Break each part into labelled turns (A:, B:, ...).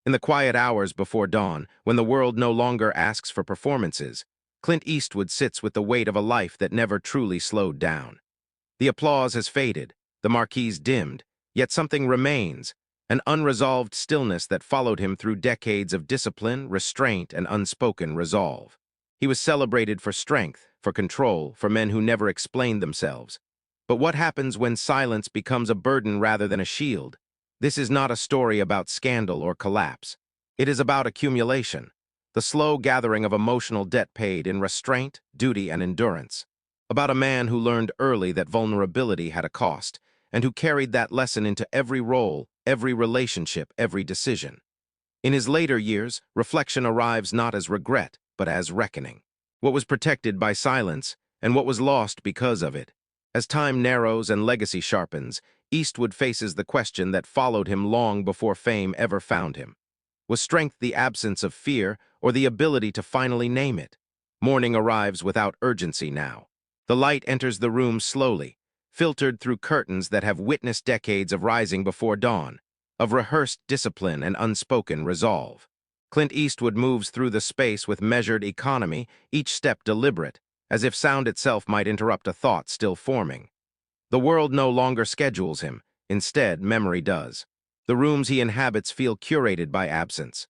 A: In the quiet hours before dawn, when the world no longer asks for performances, Clint Eastwood sits with the weight of a life that never truly slowed down. The applause has faded, the marquees dimmed, yet something remains, an unresolved stillness that followed him through decades of discipline, restraint, and unspoken resolve. He was celebrated for strength, for control, for men who never explained themselves. But what happens when silence becomes a burden rather than a shield? This is not a story about scandal or collapse. It is about accumulation, the slow gathering of emotional debt paid in restraint, duty, and endurance. About a man who learned early that vulnerability had a cost, and who carried that lesson into every role, every relationship, every decision. In his later years, reflection arrives not as regret, but as reckoning. What was protected by silence, and what was lost because of it. As time narrows and legacy sharpens, Eastwood faces the question that followed him long before fame ever found him. Was strength the absence of fear, or the ability to finally name it? Morning arrives without urgency now. The light enters the room slowly, filtered through curtains that have witnessed decades of rising before dawn, of rehearsed discipline and unspoken resolve. Clint Eastwood moves through the space with measured economy, each step deliberate, as if sound itself might interrupt a thought still forming. The world no longer schedules him, instead memory does. The rooms he inhabits feel curated by absence.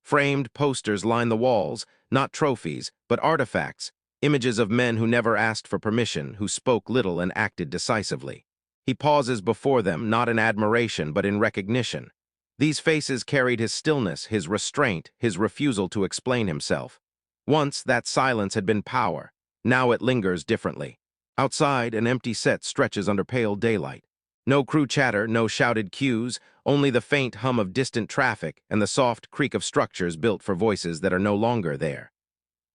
A: Framed posters line the walls, not trophies, but artifacts, images of men who never asked for permission, who spoke little and acted decisively. He pauses before them, not in admiration, but in recognition. These faces carried his stillness, his restraint, his refusal to explain himself. Once that silence had been power, now it lingers differently. Outside, an empty set stretches under pale daylight. No crew chatter, no shouted cues, only the faint hum of distant traffic and the soft creak of structures built for voices that are no longer there.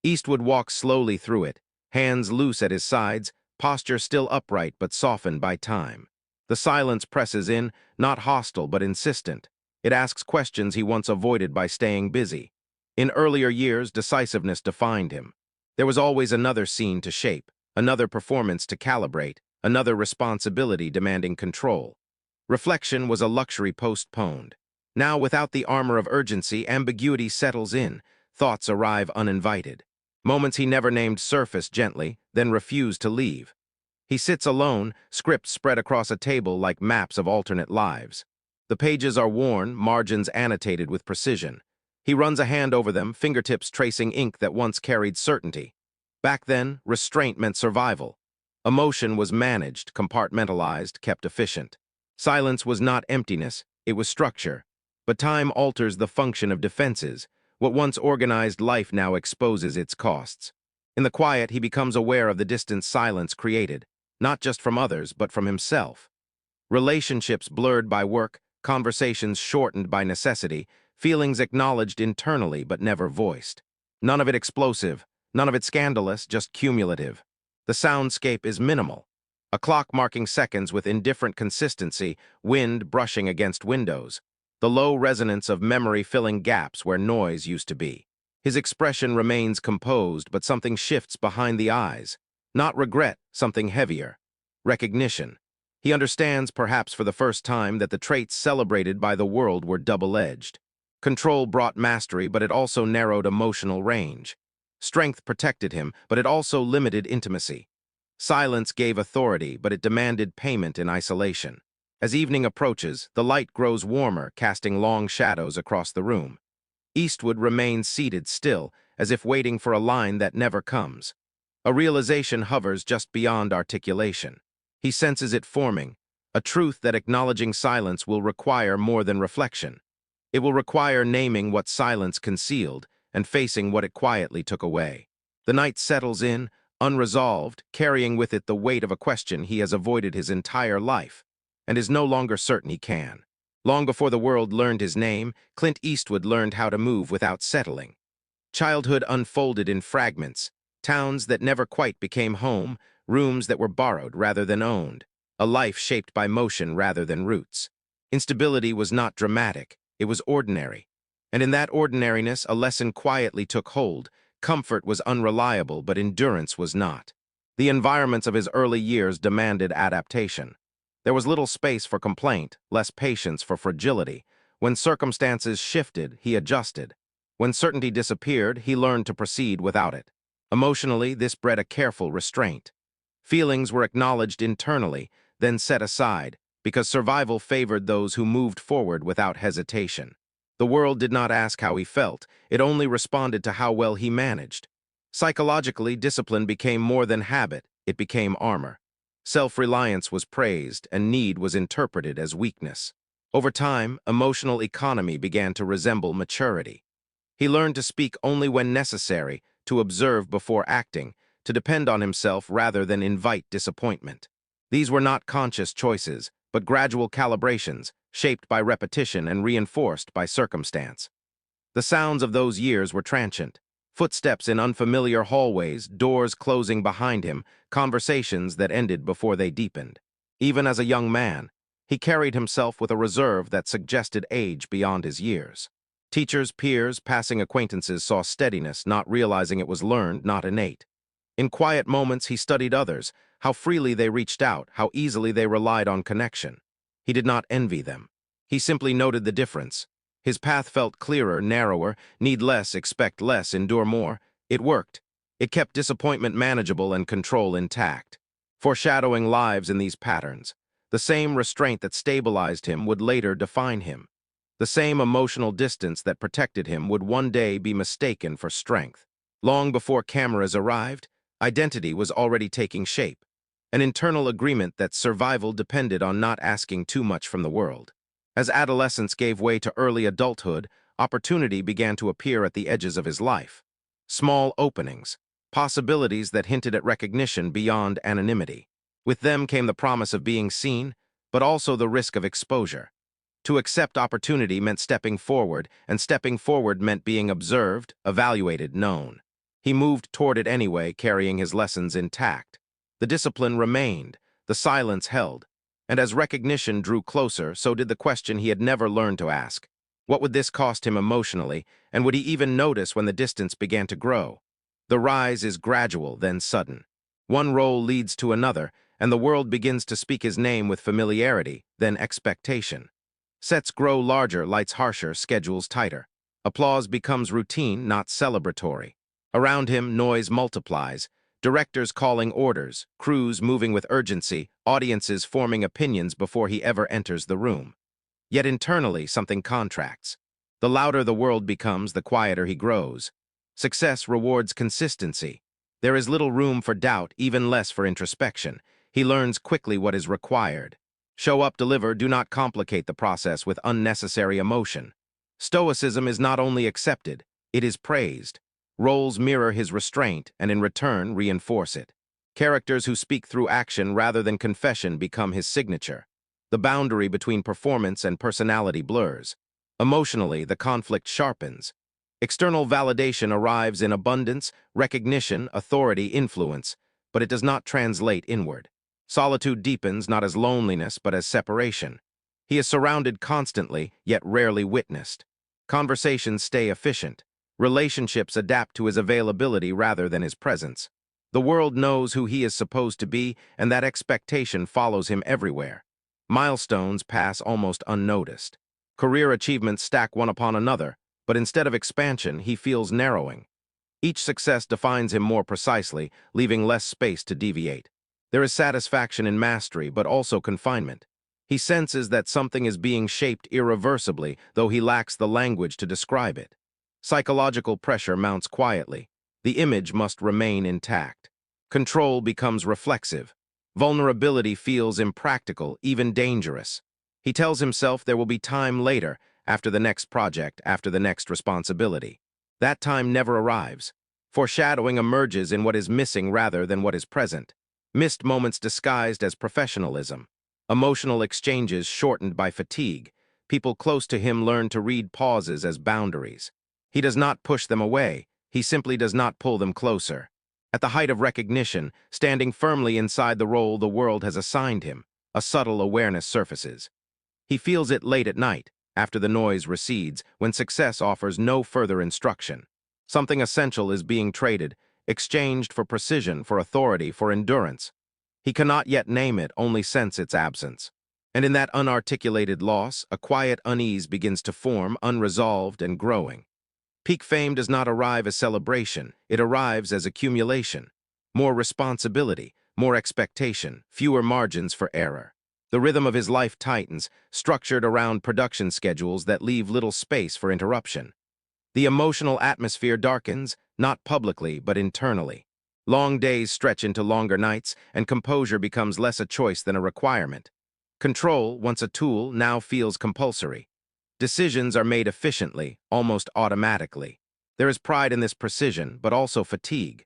A: Eastwood walks slowly through it, hands loose at his sides, posture still upright but softened by time. The silence presses in, not hostile but insistent. It asks questions he once avoided by staying busy. In earlier years, decisiveness defined him. There was always another scene to shape, another performance to calibrate, another responsibility demanding control. Reflection was a luxury postponed. Now, without the armor of urgency, ambiguity settles in, thoughts arrive uninvited. Moments he never named surface gently, then refuse to leave. He sits alone, scripts spread across a table like maps of alternate lives. The pages are worn, margins annotated with precision. He runs a hand over them, fingertips tracing ink that once carried certainty. Back then, restraint meant survival. Emotion was managed, compartmentalized, kept efficient. Silence was not emptiness, it was structure. But time alters the function of defenses. What once organized life now exposes its costs. In the quiet, he becomes aware of the distance silence created, not just from others, but from himself. Relationships blurred by work, conversations shortened by necessity, feelings acknowledged internally but never voiced. None of it explosive, none of it scandalous, just cumulative. The soundscape is minimal. A clock marking seconds with indifferent consistency, wind brushing against windows. The low resonance of memory filling gaps where noise used to be. His expression remains composed, but something shifts behind the eyes. Not regret, something heavier. Recognition. He understands, perhaps for the first time, that the traits celebrated by the world were double-edged. Control brought mastery, but it also narrowed emotional range. Strength protected him, but it also limited intimacy. Silence gave authority, but it demanded payment in isolation. As evening approaches, the light grows warmer, casting long shadows across the room. Eastwood remains seated still, as if waiting for a line that never comes. A realization hovers just beyond articulation. He senses it forming, a truth that acknowledging silence will require more than reflection. It will require naming what silence concealed and facing what it quietly took away. The night settles in, unresolved, carrying with it the weight of a question he has avoided his entire life, and is no longer certain he can. Long before the world learned his name, Clint Eastwood learned how to move without settling. Childhood unfolded in fragments, towns that never quite became home, rooms that were borrowed rather than owned, a life shaped by motion rather than roots. Instability was not dramatic, it was ordinary. And in that ordinariness, a lesson quietly took hold. Comfort was unreliable, but endurance was not. The environments of his early years demanded adaptation. There was little space for complaint, less patience for fragility. When circumstances shifted, he adjusted. When certainty disappeared, he learned to proceed without it. Emotionally, this bred a careful restraint. Feelings were acknowledged internally, then set aside, because survival favored those who moved forward without hesitation. The world did not ask how he felt, it only responded to how well he managed. Psychologically, discipline became more than habit, it became armor. Self-reliance was praised, and need was interpreted as weakness. Over time, emotional economy began to resemble maturity. He learned to speak only when necessary, to observe before acting, to depend on himself rather than invite disappointment. These were not conscious choices, but gradual calibrations, shaped by repetition and reinforced by circumstance. The sounds of those years were transient. Footsteps in unfamiliar hallways, doors closing behind him, conversations that ended before they deepened. Even as a young man, he carried himself with a reserve that suggested age beyond his years. Teachers, peers, passing acquaintances saw steadiness, not realizing it was learned, not innate. In quiet moments, he studied others, how freely they reached out, how easily they relied on connection. He did not envy them. He simply noted the difference. His path felt clearer, narrower, need less, expect less, endure more. It worked. It kept disappointment manageable and control intact, foreshadowing lives in these patterns. The same restraint that stabilized him would later define him. The same emotional distance that protected him would one day be mistaken for strength. Long before cameras arrived, identity was already taking shape, an internal agreement that survival depended on not asking too much from the world. As adolescence gave way to early adulthood, opportunity began to appear at the edges of his life. Small openings, possibilities that hinted at recognition beyond anonymity. With them came the promise of being seen, but also the risk of exposure. To accept opportunity meant stepping forward, and stepping forward meant being observed, evaluated, known. He moved toward it anyway, carrying his lessons intact. The discipline remained, the silence held, and as recognition drew closer, so did the question he had never learned to ask. What would this cost him emotionally, and would he even notice when the distance began to grow? The rise is gradual, then sudden. One role leads to another, and the world begins to speak his name with familiarity, then expectation. Sets grow larger, lights harsher, schedules tighter. Applause becomes routine, not celebratory. Around him, noise multiplies. Directors calling orders, crews moving with urgency, audiences forming opinions before he ever enters the room. Yet internally, something contracts. The louder the world becomes, the quieter he grows. Success rewards consistency. There is little room for doubt, even less for introspection. He learns quickly what is required. Show up, deliver, do not complicate the process with unnecessary emotion. Stoicism is not only accepted, it is praised. Roles mirror his restraint and in return reinforce it. Characters who speak through action rather than confession become his signature. The boundary between performance and personality blurs. Emotionally, the conflict sharpens. External validation arrives in abundance, recognition, authority, influence, but it does not translate inward. Solitude deepens not as loneliness but as separation. He is surrounded constantly, yet rarely witnessed. Conversations stay efficient. Relationships adapt to his availability rather than his presence. The world knows who he is supposed to be, and that expectation follows him everywhere. Milestones pass almost unnoticed. Career achievements stack one upon another, but instead of expansion, he feels narrowing. Each success defines him more precisely, leaving less space to deviate. There is satisfaction in mastery, but also confinement. He senses that something is being shaped irreversibly, though he lacks the language to describe it. Psychological pressure mounts quietly. The image must remain intact. Control becomes reflexive. Vulnerability feels impractical, even dangerous. He tells himself there will be time later, after the next project, after the next responsibility. That time never arrives. Foreshadowing emerges in what is missing rather than what is present. Missed moments disguised as professionalism. Emotional exchanges shortened by fatigue. People close to him learn to read pauses as boundaries. He does not push them away, he simply does not pull them closer. At the height of recognition, standing firmly inside the role the world has assigned him, a subtle awareness surfaces. He feels it late at night, after the noise recedes, when success offers no further instruction. Something essential is being traded, exchanged for precision, for authority, for endurance. He cannot yet name it, only sense its absence. And in that unarticulated loss, a quiet unease begins to form, unresolved and growing. Peak fame does not arrive as celebration, it arrives as accumulation. More responsibility, more expectation, fewer margins for error. The rhythm of his life tightens, structured around production schedules that leave little space for interruption. The emotional atmosphere darkens, not publicly but internally. Long days stretch into longer nights, and composure becomes less a choice than a requirement. Control, once a tool, now feels compulsory. Decisions are made efficiently, almost automatically. There is pride in this precision, but also fatigue.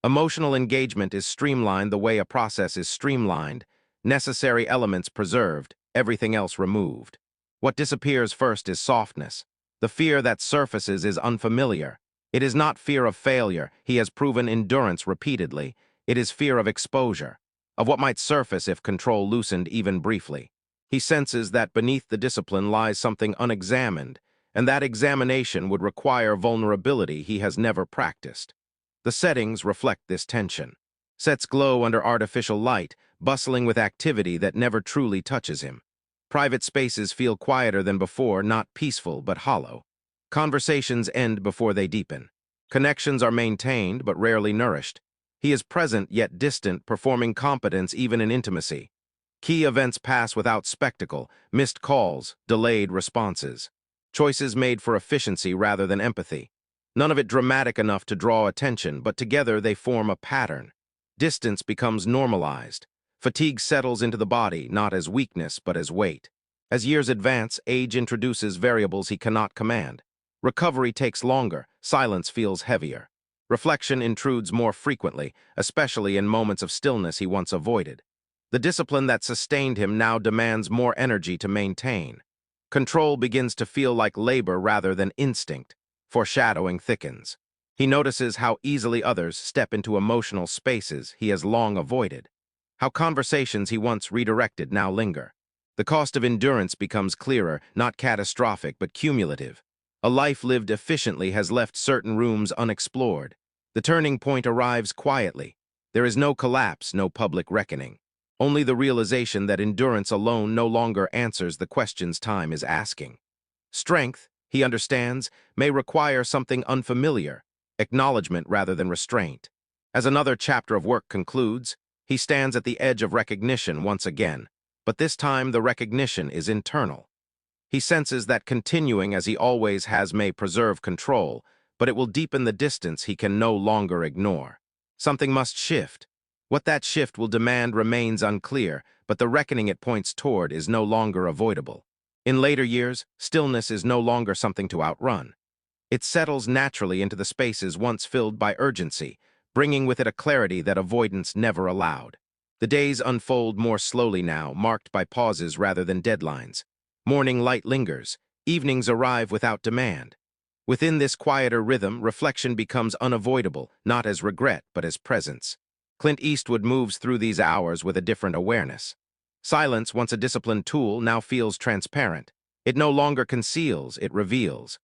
A: Emotional engagement is streamlined the way a process is streamlined, necessary elements preserved, everything else removed. What disappears first is softness. The fear that surfaces is unfamiliar. It is not fear of failure, he has proven endurance repeatedly. It is fear of exposure, of what might surface if control loosened even briefly. He senses that beneath the discipline lies something unexamined, and that examination would require vulnerability he has never practiced. The settings reflect this tension. Sets glow under artificial light, bustling with activity that never truly touches him. Private spaces feel quieter than before, not peaceful but hollow. Conversations end before they deepen. Connections are maintained but rarely nourished. He is present yet distant, performing competence even in intimacy. Key events pass without spectacle, missed calls, delayed responses. Choices made for efficiency rather than empathy. None of it dramatic enough to draw attention, but together they form a pattern. Distance becomes normalized. Fatigue settles into the body, not as weakness, but as weight. As years advance, age introduces variables he cannot command. Recovery takes longer, silence feels heavier. Reflection intrudes more frequently, especially in moments of stillness he once avoided. The discipline that sustained him now demands more energy to maintain. Control begins to feel like labor rather than instinct. Foreshadowing thickens. He notices how easily others step into emotional spaces he has long avoided. How conversations he once redirected now linger. The cost of endurance becomes clearer, not catastrophic but cumulative. A life lived efficiently has left certain rooms unexplored. The turning point arrives quietly. There is no collapse, no public reckoning. Only the realization that endurance alone no longer answers the questions time is asking. Strength, he understands, may require something unfamiliar, acknowledgment rather than restraint. As another chapter of work concludes, he stands at the edge of recognition once again, but this time the recognition is internal. He senses that continuing as he always has may preserve control, but it will deepen the distance he can no longer ignore. Something must shift. What that shift will demand remains unclear, but the reckoning it points toward is no longer avoidable. In later years, stillness is no longer something to outrun. It settles naturally into the spaces once filled by urgency, bringing with it a clarity that avoidance never allowed. The days unfold more slowly now, marked by pauses rather than deadlines. Morning light lingers, evenings arrive without demand. Within this quieter rhythm, reflection becomes unavoidable, not as regret but as presence. Clint Eastwood moves through these hours with a different awareness. Silence, once a disciplined tool, now feels transparent. It no longer conceals, it reveals.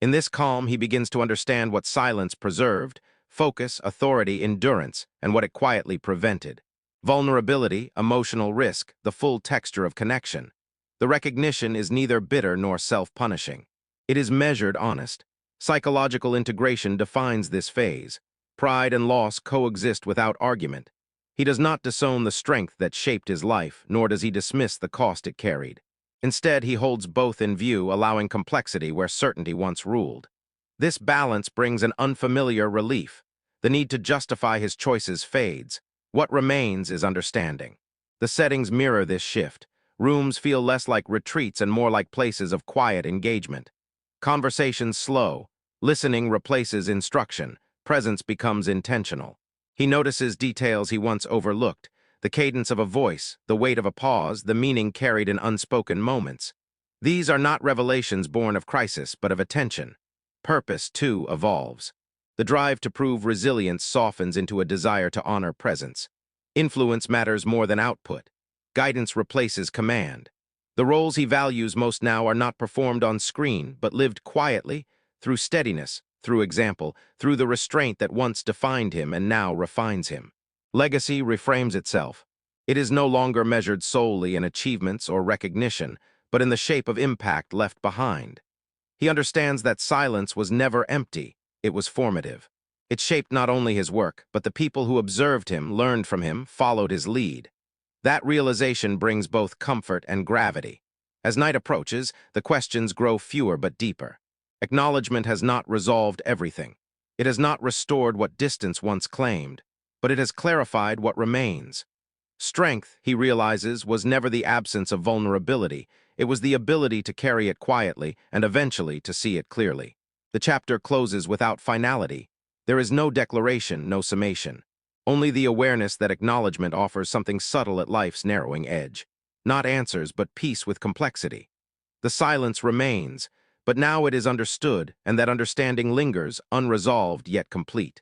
A: In this calm, he begins to understand what silence preserved: focus, authority, endurance, and what it quietly prevented. Vulnerability, emotional risk, the full texture of connection. The recognition is neither bitter nor self-punishing. It is measured, honest. Psychological integration defines this phase. Pride and loss coexist without argument. He does not disown the strength that shaped his life, nor does he dismiss the cost it carried. Instead, he holds both in view, allowing complexity where certainty once ruled. This balance brings an unfamiliar relief. The need to justify his choices fades. What remains is understanding. The settings mirror this shift. Rooms feel less like retreats and more like places of quiet engagement. Conversations slow. Listening replaces instruction. Presence becomes intentional. He notices details he once overlooked: the cadence of a voice, the weight of a pause, the meaning carried in unspoken moments. These are not revelations born of crisis, but of attention. Purpose, too, evolves. The drive to prove resilience softens into a desire to honor presence. Influence matters more than output. Guidance replaces command. The roles he values most now are not performed on screen, but lived quietly, through steadiness, through example, through the restraint that once defined him and now refines him. Legacy reframes itself. It is no longer measured solely in achievements or recognition, but in the shape of impact left behind. He understands that silence was never empty, it was formative. It shaped not only his work, but the people who observed him, learned from him, followed his lead. That realization brings both comfort and gravity. As night approaches, the questions grow fewer but deeper. Acknowledgment has not resolved everything. It has not restored what distance once claimed, but it has clarified what remains. Strength, he realizes, was never the absence of vulnerability. It was the ability to carry it quietly and eventually to see it clearly. The chapter closes without finality. There is no declaration, no summation. Only the awareness that acknowledgement offers something subtle at life's narrowing edge. Not answers, but peace with complexity. The silence remains, but now it is understood, and that understanding lingers, unresolved yet complete.